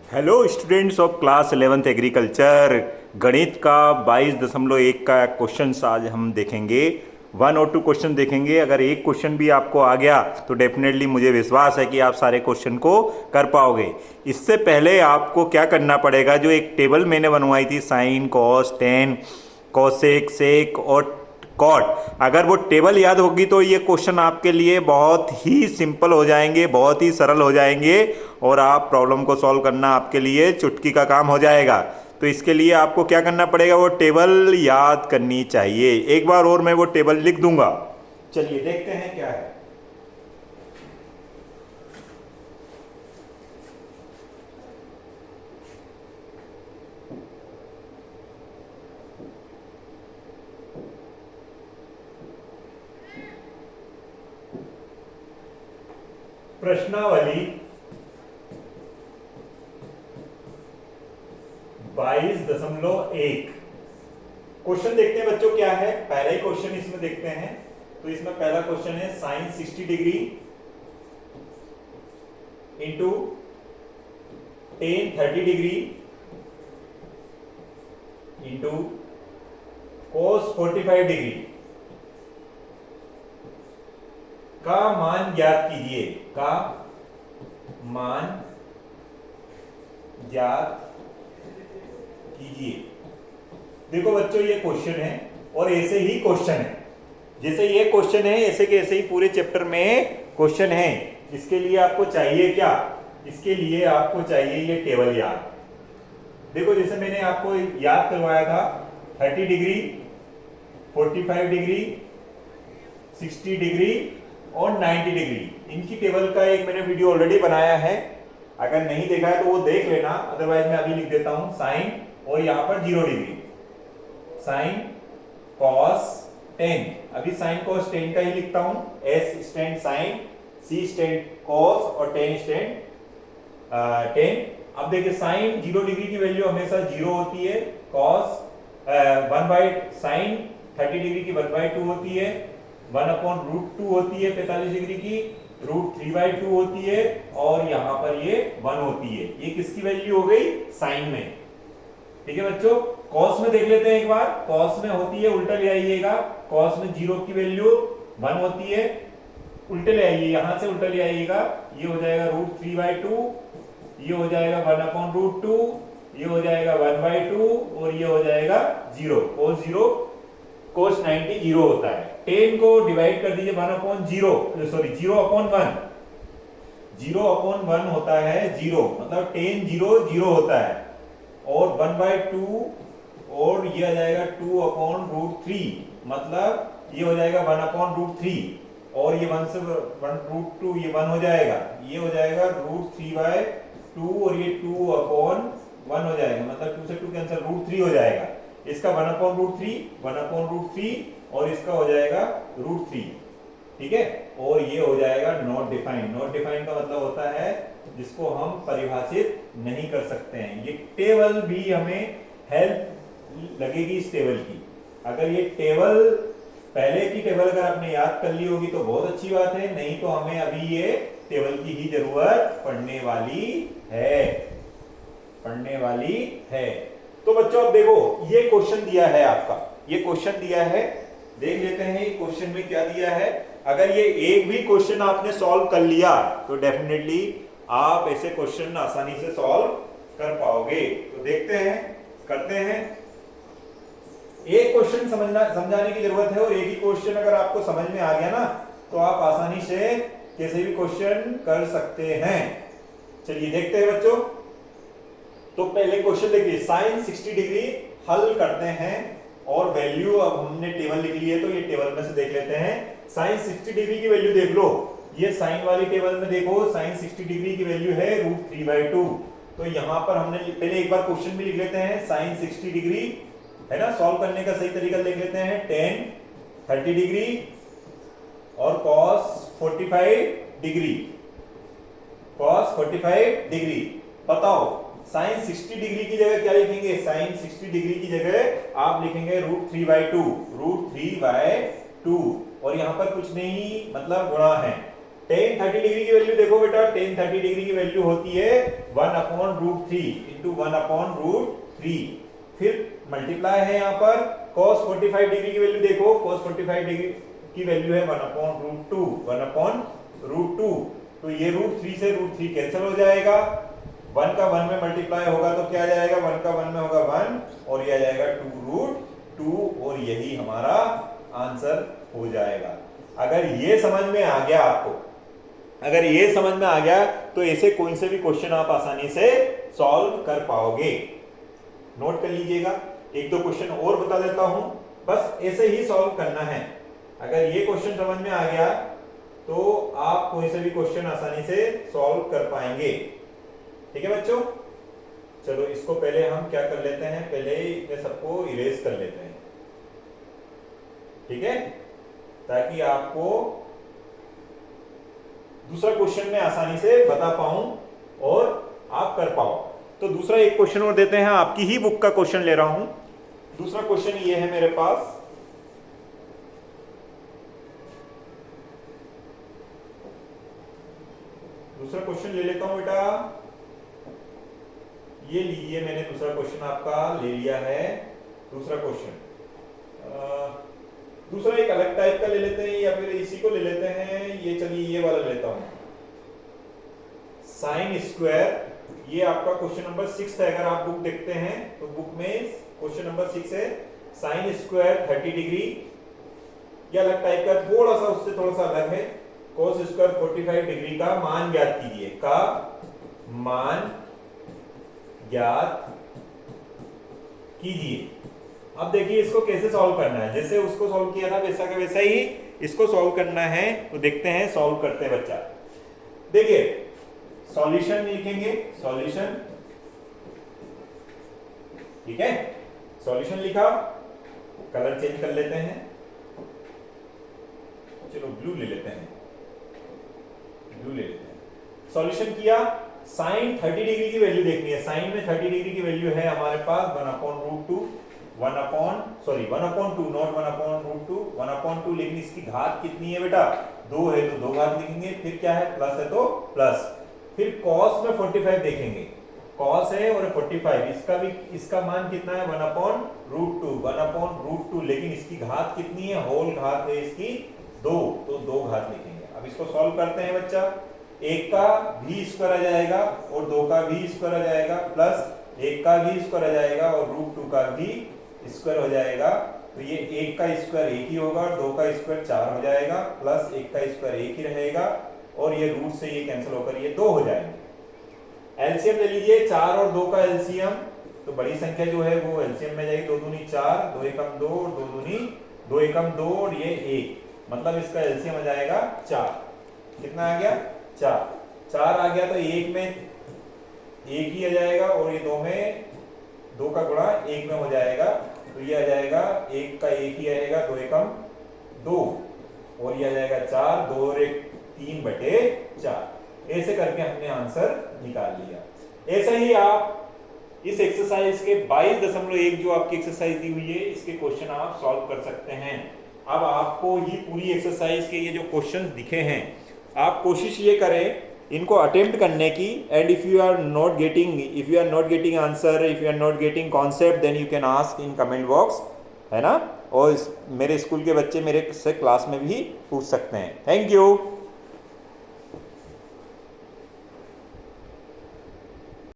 Hello students of class 11th agriculture. गणित का 22.1 का क्वेश्चन आज हम देखेंगे। 1 और 2 क्वेश्चन देखेंगे। अगर एक क्वेश्चन भी आपको आ गया तो डेफिनेटली मुझे विश्वास है कि आप सारे क्वेश्चन को कर पाओगे। इससे पहले आपको क्या करना पड़ेगा, जो एक टेबल मैंने बनवाई थी sine cos tan cosec sec और कॉट, अगर वो टेबल याद होगी तो ये क्वेश्चन आपके लिए बहुत ही सिंपल हो जाएंगे, बहुत ही सरल हो जाएंगे और आप प्रॉब्लम को सॉल्व करना आपके लिए चुटकी का काम हो जाएगा। तो इसके लिए आपको क्या करना पड़ेगा, वो टेबल याद करनी चाहिए। एक बार और मैं वो टेबल लिख दूंगा। चलिए देखते हैं क्या है। प्रश्नावली 22.1 क्वेश्चन देखते हैं बच्चों क्या है। पहला ही क्वेश्चन इसमें देखते हैं। तो इसमें पहला क्वेश्चन है sine 60 degree into tan 30 degree into cos 45 degree का मान ज्ञात कीजिए। का मान ज्ञात कीजिए। देखो बच्चों, ये क्वेश्चन है और ऐसे ही क्वेश्चन है, जैसे ये क्वेश्चन है ऐसे के ऐसे ही पूरे चैप्टर में क्वेश्चन है। इसके लिए आपको चाहिए क्या, इसके लिए आपको चाहिए ये टेबल याद। देखो जैसे मैंने आपको याद करवाया था 30 डिग्री 45 डिग्री 60 डिग्री और 90 डिग्री, इनकी टेबल का एक मैंने वीडियो ऑलरेडी बनाया है। अगर नहीं देखा है तो वो देख लेना, अदरवाइज मैं अभी लिख देता हूं साइन और यहां पर 0 डिग्री साइन कॉस 10। अभी साइन कॉस 10 का ही लिखता हूं। S stand sine, C stand cos और 10 स्टैंड 10। अब देखिए साइन 0 डिग्री की वैल्यू हमेशा 0 होती है। कॉस 1/साइन 30 डिग्री की 1/2 होती है। 1/√2 होती है 45 डिग्री की, √3/2 होती है और यहां पर ये 1 होती है। ये किसकी वैल्यू हो गई, साइन में। ठीक है बच्चों, कॉस में देख लेते हैं एक बार। कॉस में होती है, उल्टा ले आइएगा। कॉस में 0 की वैल्यू 1 होती है, उल्टे ले आइए, यहां से उल्टा ले आइएगा। ये हो जाएगा √3/2, ये हो जाएगा 1/√2, ये हो जाएगा 1/2 और ये हो जाएगा 0। cos 0 cos 90 0 होता है। 10 को डिवाइड कर दीजिए 1/0, सॉरी 0/1, 0/1 होता है 0, मतलब 10 0 0 होता है और 1/2 और ये आ जाएगा 2/√3, मतलब ये हो जाएगा 1/√3 और ये 1 से 1√2 ये 1 हो जाएगा, ये हो जाएगा √3/2 और ये 2/1 हो जाएगा, मतलब 2 से 2 कैंसिल, √3 हो जाएगा। इसका 1/√3 और इसका हो जाएगा √3। ठीक है, और ये हो जाएगा नॉट डिफाइंड। नॉट डिफाइंड का मतलब होता है जिसको हम परिभाषित नहीं कर सकते हैं। ये टेबल भी हमें हेल्प लगेगी इस टेबल की। अगर ये टेबल, पहले की टेबल अगर आपने याद कर ली होगी तो बहुत अच्छी बात है, नहीं तो हमें अभी ये टेबल की ही जरूरत पड़ने वाली है। तो बच्चों अब देखो, ये क्वेश्चन दिया है आपका, ये क्वेश्चन दिया है, देख लेते हैं ये क्वेश्चन में क्या दिया है। अगर ये एक भी क्वेश्चन आपने सॉल्व कर लिया तो डेफिनेटली आप ऐसे क्वेश्चन आसानी से सॉल्व कर पाओगे। तो देखते हैं, करते हैं। एक क्वेश्चन समझाने की जरूरत है और एक ही क्वेश्चन अगर आपको समझ में आ गया ना तो आप आसानी से कैसे भी क्वेश्चन कर सकते हैं। चलिए देखते हैं बच्चों। तो पहले क्वेश्चन देखिए, साइन 60 डिग्री हल करते हैं और वैल्यू अब हमने टेबल लिख ली है तो ये टेबल में से देख लेते हैं। साइन 60 डिग्री की वैल्यू देख लो, ये साइन वाली टेबल में देखो, साइन 60 डिग्री की वैल्यू है √3/2। तो यहां पर हमने पहले एक बार क्वेश्चन भी लिख लेते हैं। साइन 60 डिग्री है ना, सॉल्व करने का सही तरीका देख लेते हैं। टेन 30 डिग्री और कॉस 45 डिग्री, कॉस 45 डिग्री। बताओ साइन 60 डिग्री की जगह क्या लिखेंगे, साइन 60 डिग्री की जगह आप लिखेंगे √3/2 और यहां पर कुछ नहीं, मतलब गुणा है। टेन 30 डिग्री की वैल्यू देखो बेटा, टेन 30 डिग्री की वैल्यू होती है 1/√3 इंटू 1/√3। फिर मल्टीप्लाई है यहाँ पर cos 45 डिग्री की वैल्यू देखो, cos 45 डिग्री की वैल्यू है 1/√2, 1/√2। तो ये √3 से √3 कैंसिल हो जाएगा, 1 का 1 में मल्टीप्लाई होगा तो क्या आ जाएगा, 1 का 1 में होगा 1 और ये आ जाएगा 2√2 और यही हमारा आंसर हो जाएगा। अगर ये समझ में आ गया आपको, अगर ये समझ में आ गया तो ऐसे कोई से भी क्वेश्चन आप आसानी से सॉल्व कर पाओगे। नोट कर लीजिएगा, एक दो क्वेश्चन और बता देता हूं, बस ऐसे ही सॉल्व करना है। अगर ये क्वेश्चन समझ में आ गया तो आप कोई से भी क्वेश्चन आसानी से सॉल्व कर पाएंगे। ठीक है बच्चों, चलो इसको पहले हम क्या कर लेते हैं, पहले इतने सबको इरेज कर लेते हैं, ठीक है, ताकि आपको दूसरा क्वेश्चन में आसानी से बता पाऊं और आप कर पाओ। तो दूसरा एक क्वेश्चन और देते हैं, आपकी ही बुक का क्वेश्चन ले रहा हूं। दूसरा क्वेश्चन ये है मेरे पास, दूसरा क्वेश्चन ले लेता हूं बेटा, ये लीजिए, मैंने दूसरा क्वेश्चन आपका ले लिया है। दूसरा क्वेश्चन दूसरा एक अलग टाइप का ले लेते हैं या फिर इसी को ले लेते हैं, ये चलिए ये वाला लेता हूं, साइन स्क्वायर। ये आपका क्वेश्चन नंबर 6 है, अगर आप बुक देखते हैं तो बुक में क्वेश्चन नंबर 6 है, साइन स्क्वायर 30 डिग्री। ये अलग टाइप का, थोड़ा सा उससे थोड़ा सा अलग है, कोस स्क्वायर 45 डिग्री का मान ज्ञात कीजिए, का मान ज्ञात कीजिए। अब देखिए इसको कैसे सॉल्व करना है, जैसे उसको सॉल्व किया था वैसा का वैसा ही इसको सॉल्व करना है। तो देखते हैं सॉल्व करते हैं बच्चा। देखिए सॉल्यूशन लिखेंगे, सॉल्यूशन, ठीक है, सॉल्यूशन लिखा, कलर चेंज कर लेते हैं, चलो ब्लू ले लेते हैं, ब्लू ले लेते हैं। सॉल्यूशन किया, साइन 30 डिग्री की वैल्यू देखनी है, साइन में 30 डिग्री की वैल्यू है हमारे पास 1/√2, 1/2 नॉट 1/√2, 1/2, लेकिन इसकी घात कितनी है बेटा, 2 है तो 2 घात लिखेंगे, फिर क्या है प्लस है तो प्लस, फिर cos में 45 देखेंगे, cos है और 45, इसका भी, इसका मान कितना है 1/√2, 1/√2, लेकिन इसकी घात कितनी है, होल घात है इसकी 2, तो 2 घात लिखेंगे। अब इसको सॉल्व करते हैं बच्चा, 1 का भी स्क्वायर आ जाएगा और 2 का भी स्क्वायर आ जाएगा, प्लस 1 का भी स्क्वायर आ जाएगा और √2 का भी स्क्वायर हो जाएगा। तो ये 1 का स्क्वायर 1 ही होगा और 2 का स्क्वायर 4 हो जाएगा, प्लस 1 का स्क्वायर 1 ही रहेगा और ये रूट से ये कैंसिल होकर ये 2 हो जाएंगे। एलसीएम ले लीजिए, 4 और 2 का एलसीएम, तो बड़ी संख्या जो है वो एलसीएम में जाएगी, 2 दूनी 4, 2 एकम 2 और 2 दूनी 2 एकम 2 और ये 1, मतलब इसका एलसीएम आ जाएगा 4। कितना आ गया, 4, 4 आ गया तो 1 में 1 ही आ जाएगा और ये 2 में 2 का गुणा 1 में हो जाएगा, तो ये आ जाएगा 1 का 1 ही आएगा, 2 एकम 2 और ये आ जाएगा 4, 2 और 1 3/4। ऐसे करके हमने आंसर निकाल लिया। ऐसे ही आप इस एक्सरसाइज के 22.1 जो आपकी एक्सरसाइज दी हुई है, इसके क्वेश्चन आप सॉल्व कर सकते हैं। अब आपको ये पूरी एक्सरसाइज के ये जो क्वेश्चंस दिखे हैं, आप कोशिश ये करें इनको अटेम्प्ट करने की, and if you are not getting answer, if you are not getting concept, then you can ask in comment box, है ना, और मेरे स्कूल के बच्चे मेरे से क्लास में भी पूछ सकते हैं। Thank you.